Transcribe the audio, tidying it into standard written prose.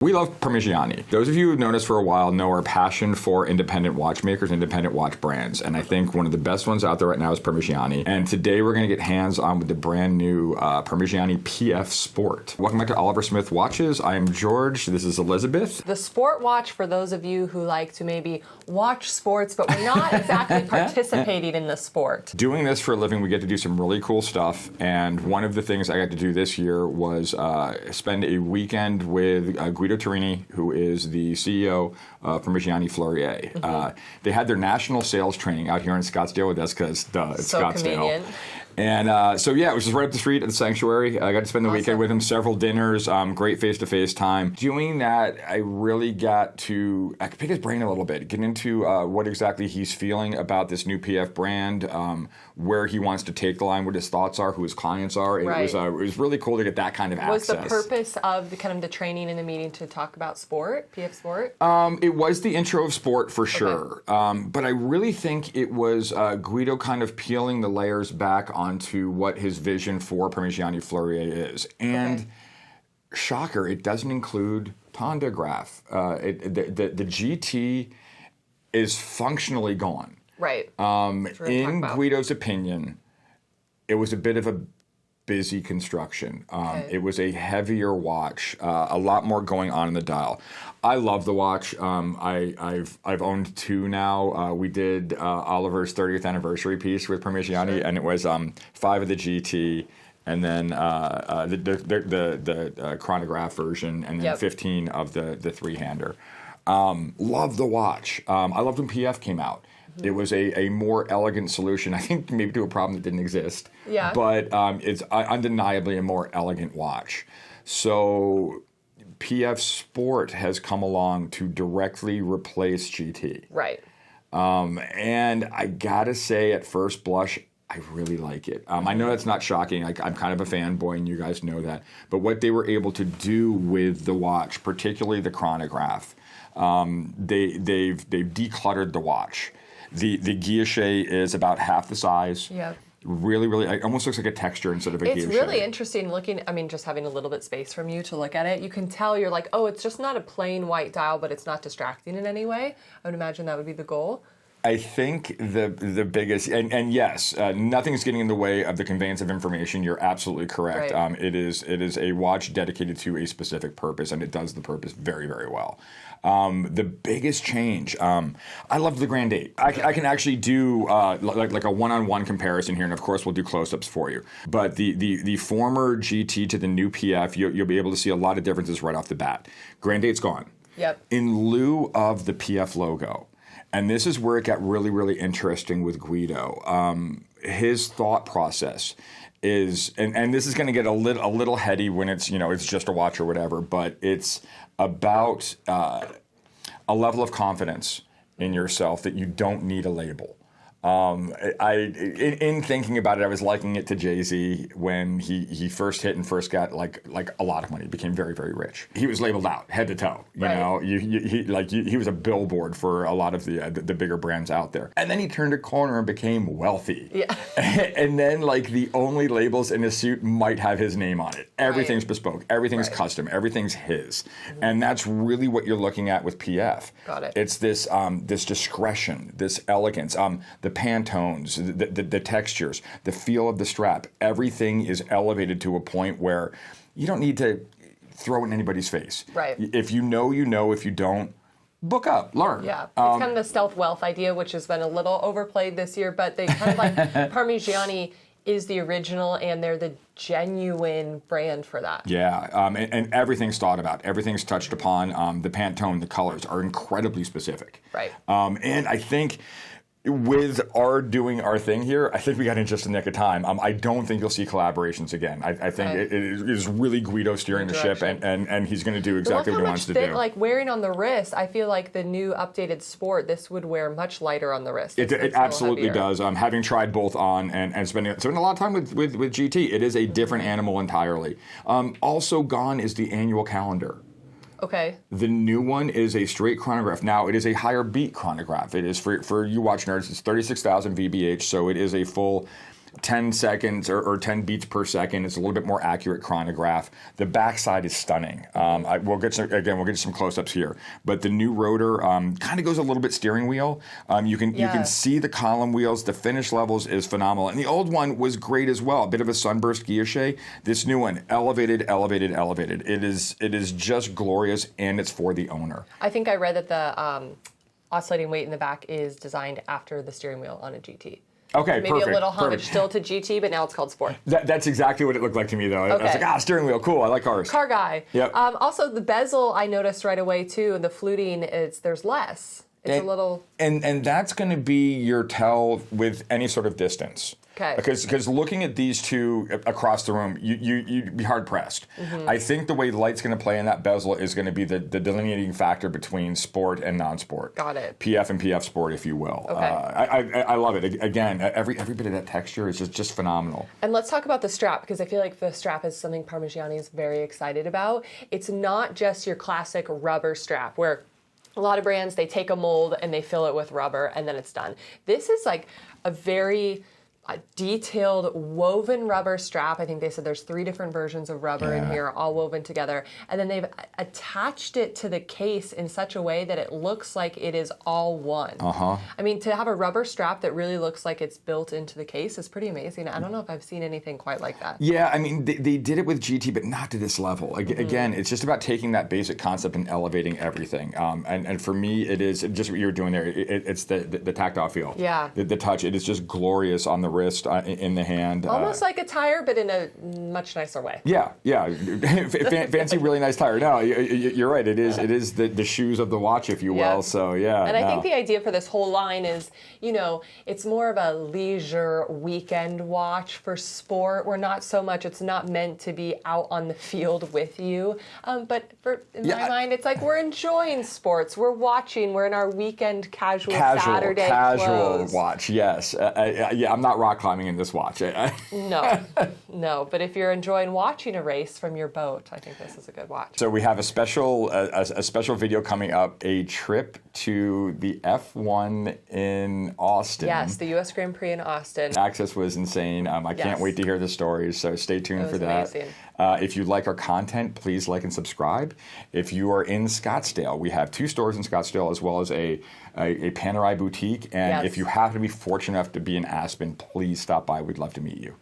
We love Parmigiani. Those of you who've known us for a while know our passion for independent watchmakers, independent watch brands. And I think one of the best ones out there right now is Parmigiani. And today we're going to get hands-on with the brand new Parmigiani PF Sport. Welcome back to Oliver Smith Watches. I am George. This is Elizabeth. The sport watch for those of you who like to maybe watch sports, but we're not exactly participating in the sport. Doing this for a living, we get to do some really cool stuff. And one of the things I got to do this year was spend a weekend with Guido Torini, who is the CEO of Parmigiani Fleurier. Mm-hmm. They had their national sales training out here in Scottsdale with us because it's so Scottsdale. Convenient. And so, yeah, it was just right up the street at the sanctuary. I got to spend the weekend with him, several dinners, great face-to-face time. Doing that, I really got to pick his brain a little bit, get into what exactly he's feeling about this new PF brand, where he wants to take the line, what his thoughts are, who his clients are. It was really cool to get that kind of access. Was the purpose of the training and the meeting to talk about sport, PF Sport? It was the intro of sport for sure. But I really think it was Guido kind of peeling the layers back onto what his vision for Parmigiani Fleurier is. And shocker, it doesn't include tonda graph. The GT is functionally gone. Right. In Guido's opinion, it was a bit of a busy construction. It was a heavier watch, a lot more going on in the dial. I love the watch. I've owned two now. We did Oliver's 30th anniversary piece with Parmigiani, and it was 5 of the GT, and then the chronograph version, and then 15 of the three-hander. Love the watch. I loved when PF came out. It was a more elegant solution, I think maybe to a problem that didn't exist. Yeah. But it's undeniably a more elegant watch. So PF Sport has come along to directly replace GT. Right. And I gotta say, at first blush, I really like it. I know that's not shocking. I'm kind of a fanboy, and you guys know that. But what they were able to do with the watch, particularly the chronograph, they've decluttered the watch. The guilloche is about half the size. Yeah. Really, it almost looks like a texture instead of a guilloche. It's really interesting looking, just having a little bit space from you to look at it. You can tell you're like, oh, it's just not a plain white dial, but it's not distracting in any way. I would imagine that would be the goal. I think the biggest, and yes, nothing's getting in the way of the conveyance of information. You're absolutely correct. Right. It is a watch dedicated to a specific purpose, and it does the purpose very, very well. The biggest change, I love the Grand 8. I can actually do like a one-on-one comparison here, and of course we'll do close-ups for you. But the former GT to the new PF, you'll be able to see a lot of differences right off the bat. Grand 8's gone. Yep. In lieu of the PF logo. And this is where it got really, really interesting with Guido. His thought process is, and this is going to get a little heady when it's just a watch or whatever, but it's about a level of confidence in yourself that you don't need a label. In thinking about it, I was liking it to Jay-Z when he first hit and first got like a lot of money, became very, very rich. He was labeled out head to toe. You know, he was a billboard for a lot of the bigger brands out there. And then he turned a corner and became wealthy. Yeah. And then the only labels in his suit might have his name on it. Everything's bespoke. Everything's custom. Everything's his. Mm-hmm. And that's really what you're looking at with PF. Got it. It's this discretion, this elegance, the Pantones, the textures, the feel of the strap, everything is elevated to a point where you don't need to throw it in anybody's face. Right. If you know, you know. If you don't, book up, learn. Yeah. It's kind of the stealth wealth idea, which has been a little overplayed this year, but they kind of like Parmigiani is the original, and they're the genuine brand for that. Yeah, and everything's thought about. Everything's touched upon. The Pantone, the colors are incredibly specific. Right. And I think with our doing our thing here, I think we got in just the nick of time. I don't think you'll see collaborations again. I think it is really Guido steering the ship, and he's going to do exactly what he wants to do. Like wearing on the wrist, I feel like the new updated Sport, this would wear much lighter on the wrist. It absolutely does. Having tried both on and spending a lot of time with GT, it is a different animal entirely. Also gone is the annual calendar. Okay. The new one is a straight chronograph. Now, it is a higher beat chronograph. It is, for you watch nerds, it's 36,000 VBH, so it is a full 10 seconds or 10 beats per second. It's a little bit more accurate chronograph. The backside is stunning. We'll get some close-ups here. But the new rotor kind of goes a little bit steering wheel. You can see the column wheels. The finish levels is phenomenal. And the old one was great as well. A bit of a sunburst guilloche. This new one, elevated. It is just glorious, and it's for the owner. I think I read that the oscillating weight in the back is designed after the steering wheel on a GT. Okay, maybe a little homage still to GT, but now it's called Sport. That's exactly what it looked like to me, though. Okay. I was like, steering wheel, cool. I like cars. Car guy. Yep. Also, the bezel I noticed right away too. The fluting there's less. It's a little. And that's going to be your tell with any sort of distance. Okay. Because looking at these two across the room, you'd be hard pressed. Mm-hmm. I think the way the light's going to play in that bezel is going to be the delineating factor between sport and non-sport. Got it. PF and PF Sport, if you will. Okay. I love it. Again, every bit of that texture is just phenomenal. And let's talk about the strap, because I feel like the strap is something Parmigiani is very excited about. It's not just your classic rubber strap where a lot of brands, they take a mold and they fill it with rubber and then it's done. This is like a very detailed woven rubber strap. I think they said there's 3 different versions of rubber in here, all woven together. And then they've attached it to the case in such a way that it looks like it is all one. Uh-huh. I mean, to have a rubber strap that really looks like it's built into the case is pretty amazing. I don't know if I've seen anything quite like that. Yeah, I mean, they did it with GT, but not to this level. Again, it's just about taking that basic concept and elevating everything. And for me, it is just what you're doing there. It's the tactile feel. Yeah. The touch. It is just glorious on the wrist, in the hand. Almost like a tire, but in a much nicer way. Yeah. Fancy, really nice tire. No, you're right. It is the shoes of the watch, if you will. Yeah. So, yeah. And I think the idea for this whole line is, it's more of a leisure weekend watch for sport. We're not so much, it's not meant to be out on the field with you. But in my mind, it's like we're enjoying sports. We're watching. We're in our weekend casual Saturday clothes. Watch, yes. I'm not rock climbing in this watch. No. But if you're enjoying watching a race from your boat, I think this is a good watch. So we have a special video coming up, a trip to the F1 in Austin. Yes, the U.S. Grand Prix in Austin. Access was insane. I can't wait to hear the stories, so stay tuned for that. Amazing. If you like our content, please like and subscribe. If you are in Scottsdale, we have 2 stores in Scottsdale as well as a Panerai boutique. And if you happen to be fortunate enough to be in Aspen, please stop by. We'd love to meet you.